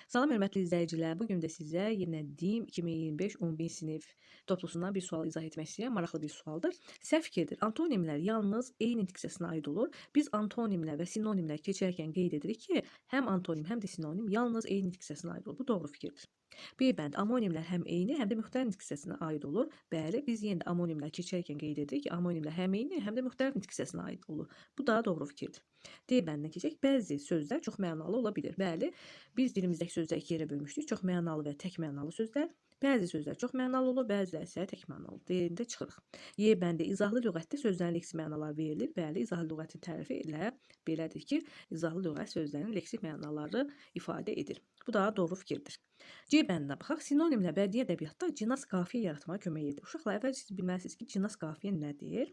Salam hörmətli izləyicilər. Bu gün də sizə yenə DİM 2025 11 sinif toplusundan bir sual izah etmək istəyirəm. Maraqlı bir sualdır. Səhv fikirdir. Antonimlər yalnız eyni diksiyasına aid olur. Biz antonimlər və sinonimlər keçərkən qeyd edirik ki, həm antonim, həm də sinonim yalnız eyni diksiyasına aid olur. Bu doğru fikirdir. Bir bənd amonimlər həm eyni, həm də müxtəlif diksiyasına aid olur. Bəli, biz yenə də amonimlər keçərkən qeyd edirik ki, amonimlər həm eyni, həm də müxtəlif diksiyasına aid olur. Bu da doğru fikirdir. D bəndinə keçək. Bəzi sözlər çox mənalı ola bilir. Bəli, biz dilimizdəki sözləri iki yerə bölmüşdük. Çox mənalı və tək mənalı sözlər. Bəzi sözlər çox mənalı olur, bəziləri isə tək mənalı. Deyində çıxırıq. Y bəndi izahlı lüğətdə sözlərin leksik mənaları verilir. Bəli, izahlı lüğətin tərifi elə belədir ki, izahlı lüğət sözlərin leksik mənaları ifadə edir. Bu da doğru fikirdir. C bəndinə baxaq. Sinonimlə bədii ədəbiyyatda cinas qafiyə yaratmağa kömək edir. Uşaqlar, əvvəl siz bilməlisiniz ki, cinas qafiyə nədir?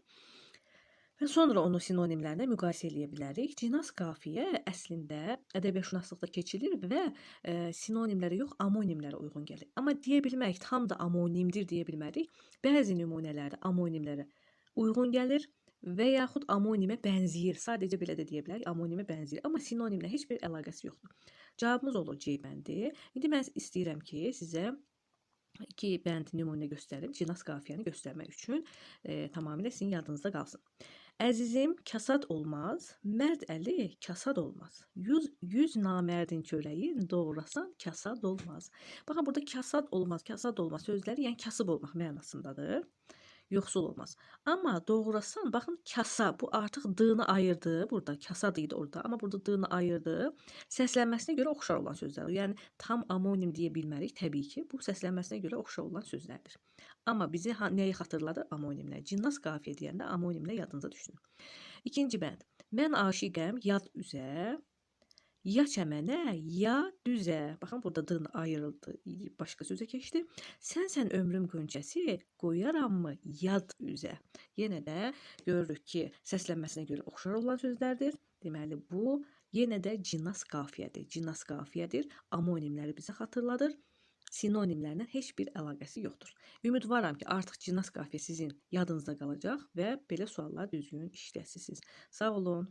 Və sonra onu sinonimlərlə müqayisə eləyə bilərik. Cinas qafiyə əslində ədəbiyyatşünaslıqda keçilir və sinonimlərə yox, amonimlərə uyğun gəlir. Amma deyə bilmərik, tam da amonimdir deyə bilmərik. Bəzi nümunələrdə amonimlərə uyğun gəlir və yaxud amonimə bənzəyir. Sadəcə belə də deyə bilərik, amonimə bənzəyir. Amma sinonimlə heç bir əlaqəsi yoxdur. Cavabımız olur C bəndi. İndi mən istəyirəm ki, sizə iki bənd nümunə göstərim. Cinas qafiyəni göstərmək üçün tamamilə sizin yadınızda qalsın. Əzizim kasad olmaz, mərd əli kasad olmaz. Yüz namərdin çörəyi doğrasan kasad olmaz. Baxın, burada kasad olmaz sözləri, yəni kasıb olmaq mənasındadır. Yoxsul olmaz. Amma doğrasan, baxın, kasa, bu artıq d-ni ayırdı. Burada kasad idi orada, amma burada d-ni ayırdı. Səslənməsinə görə oxşar olan sözlər. Yəni tam amonim deyə bilmərik təbii ki. Bu səslənməsinə görə oxşar olan sözlərdir. Amma bizi nəyi xatırladı? Amonimlər. Cinas qafiyə deyəndə amonimlə yadınıza düşsün. İkinci bənd. Mən aşiqəm yad üzə, ya çəmənə, ya düzə. Baxın, burada d-ni ayrıldı, başqa sözə keçdi. Sənsən ömrüm qönçəsi, qoyaram mı yad üzə? Yenə də görürük ki, səslənməsinə görə oxşar olan sözlərdir. Deməli, bu yenə də cinas qafiyədir. Cinas qafiyədir. Amonimləri bizə xatırladır. Sinonimlərlə heç bir əlaqəsi yoxdur. Ümidvaram ki, artıq cinas qafiyə sizin yadınızda qalacaq və belə suallar düzgün işləyəsiniz. Sağ olun.